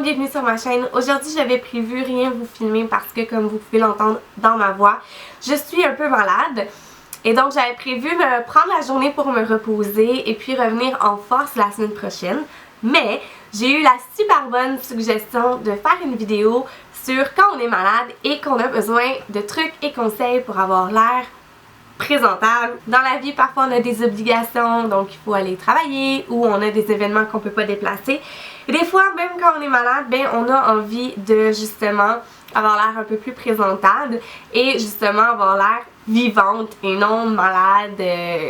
bienvenue sur ma chaîne. Aujourd'hui j'avais prévu rien vous filmer parce que comme vous pouvez l'entendre dans ma voix, je suis un peu malade. Et donc j'avais prévu me prendre la journée pour me reposer et puis revenir en force la semaine prochaine. Mais j'ai eu la super bonne suggestion de faire une vidéo sur quand on est malade et qu'on a besoin de trucs et conseils pour avoir l'air présentable. Dans la vie, parfois on a des obligations, donc il faut aller travailler ou on a des événements qu'on peut pas déplacer. Et des fois, même quand on est malade, ben on a envie de justement avoir l'air un peu plus présentable et justement avoir l'air vivante et non malade,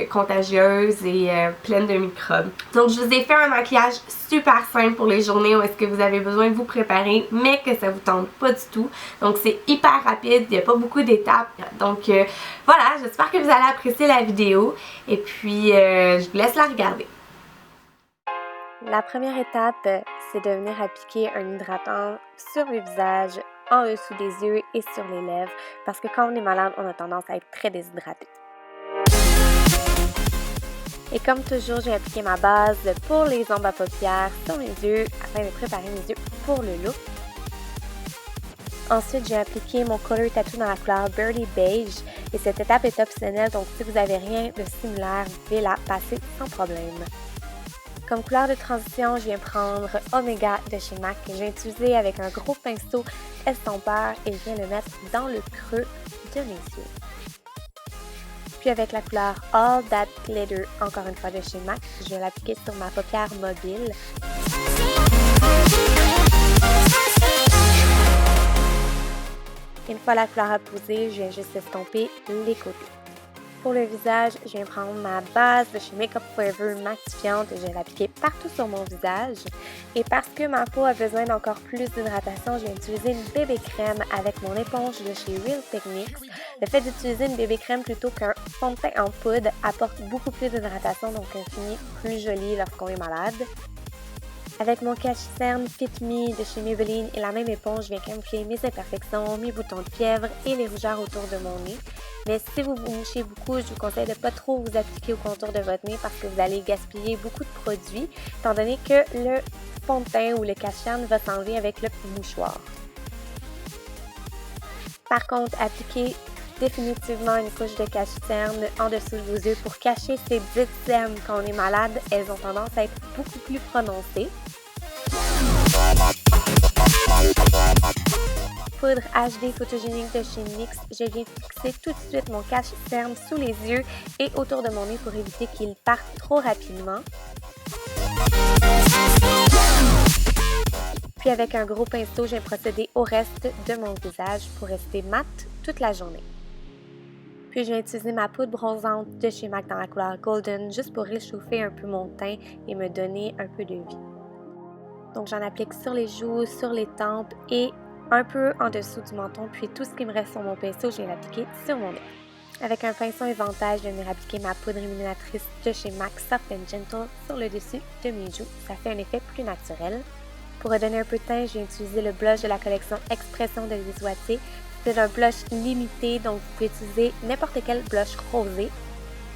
contagieuse et pleine de microbes. Donc je vous ai fait un maquillage super simple pour les journées où est-ce que vous avez besoin de vous préparer mais que ça vous tente pas du tout. Donc c'est hyper rapide, il n'y a pas beaucoup d'étapes. Donc voilà, j'espère que vous allez apprécier la vidéo et puis je vous laisse la regarder. La première étape, c'est de venir appliquer un hydratant sur le visage, en dessous des yeux et sur les lèvres parce que quand on est malade, on a tendance à être très déshydraté. Et comme toujours, j'ai appliqué ma base pour les ombres à paupières sur mes yeux afin de préparer mes yeux pour le look. Ensuite, j'ai appliqué mon Color Tattoo dans la couleur Birdie Beige et cette étape est optionnelle, donc si vous n'avez rien de similaire, vous pouvez la passer sans problème. Comme couleur de transition, je viens prendre Omega de chez MAC que j'ai utilisé avec un gros pinceau estompeur et je viens le mettre dans le creux de mes yeux. Puis avec la couleur All That Glitter, encore une fois de chez MAC, je vais l'appliquer sur ma paupière mobile. Une fois la couleur apposée, je viens juste estomper les côtés. Pour le visage, je viens prendre ma base de chez Makeup Forever matifiante et je vais l'appliquer partout sur mon visage. Et parce que ma peau a besoin d'encore plus d'hydratation, je viens utiliser une bébé crème avec mon éponge de chez Real Techniques. Le fait d'utiliser une bébé crème plutôt qu'un fond de teint en poudre apporte beaucoup plus d'hydratation, donc un fini plus joli lorsqu'on est malade. Avec mon cache-cerne Fit Me de chez Maybelline et la même éponge, je viens camoufler mes imperfections, mes boutons de fièvre et les rougeurs autour de mon nez. Mais si vous vous mouchez beaucoup, je vous conseille de ne pas trop vous appliquer au contour de votre nez parce que vous allez gaspiller beaucoup de produits, étant donné que le fond de teint ou le cache-cerne va s'enlever avec le mouchoir. Par contre, appliquez définitivement une couche de cache-cerne en dessous de vos yeux pour cacher ces petites cernes quand on est malade. Elles ont tendance à être beaucoup plus prononcées. Poudre HD photogénique de chez NYX, je viens fixer tout de suite mon cache-cerne sous les yeux et autour de mon nez pour éviter qu'il parte trop rapidement. Puis avec un gros pinceau, je viens procéder au reste de mon visage pour rester mat toute la journée. Puis je viens utiliser ma poudre bronzante de chez MAC dans la couleur Golden juste pour réchauffer un peu mon teint et me donner un peu de vie. Donc j'en applique sur les joues, sur les tempes et un peu en dessous du menton, puis tout ce qui me reste sur mon pinceau, je viens l'appliquer sur mon nez. Avec un pinceau éventail, je viens venir appliquer ma poudre illuminatrice de chez MAC Soft & Gentle sur le dessus de mes joues. Ça fait un effet plus naturel. Pour redonner un peu de teint, je viens utiliser le blush de la collection Expression de Lise Wattier. C'est un blush limité, donc vous pouvez utiliser n'importe quel blush rosé.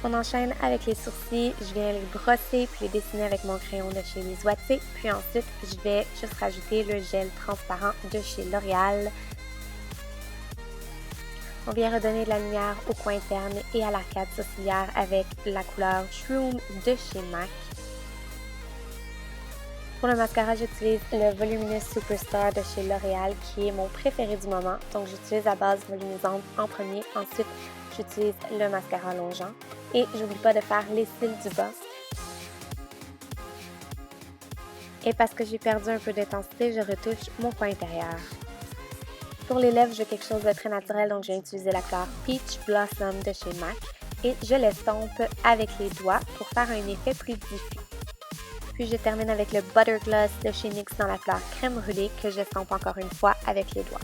On enchaîne avec les sourcils, je viens les brosser puis les dessiner avec mon crayon de chez Lise Wattier. Puis ensuite, je vais juste rajouter le gel transparent de chez L'Oréal. On vient redonner de la lumière au coin interne et à l'arcade sourcilière avec la couleur Shroom de chez MAC. Pour le mascara, j'utilise le Voluminous Superstar de chez L'Oréal qui est mon préféré du moment. Donc j'utilise la base volumisante en premier, ensuite j'utilise le mascara allongeant et j'oublie pas de faire les cils du bas. Et parce que j'ai perdu un peu d'intensité, je retouche mon coin intérieur. Pour les lèvres, je veux quelque chose de très naturel, donc je viens utiliser la couleur Peach Blossom de chez MAC et je l'estompe avec les doigts pour faire un effet plus diffus. Puis je termine avec le Butter Gloss de chez NYX dans la couleur crème brûlée que j'estompe encore une fois avec les doigts.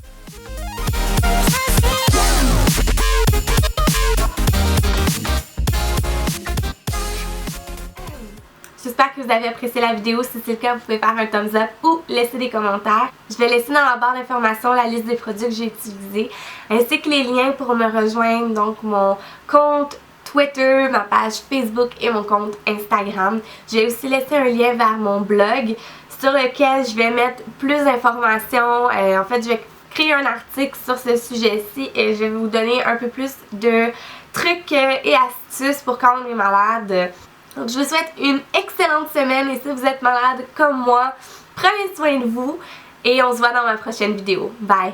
J'espère que vous avez apprécié la vidéo. Si c'est le cas, vous pouvez faire un thumbs up ou laisser des commentaires. Je vais laisser dans la barre d'informations la liste des produits que j'ai utilisés ainsi que les liens pour me rejoindre, donc mon compte Twitter, ma page Facebook et mon compte Instagram. J'ai aussi laissé un lien vers mon blog sur lequel je vais mettre plus d'informations. En fait, je vais créer un article sur ce sujet-ci et je vais vous donner un peu plus de trucs et astuces pour quand on est malade. Donc, je vous souhaite une excellente semaine et si vous êtes malade comme moi, prenez soin de vous et on se voit dans ma prochaine vidéo. Bye!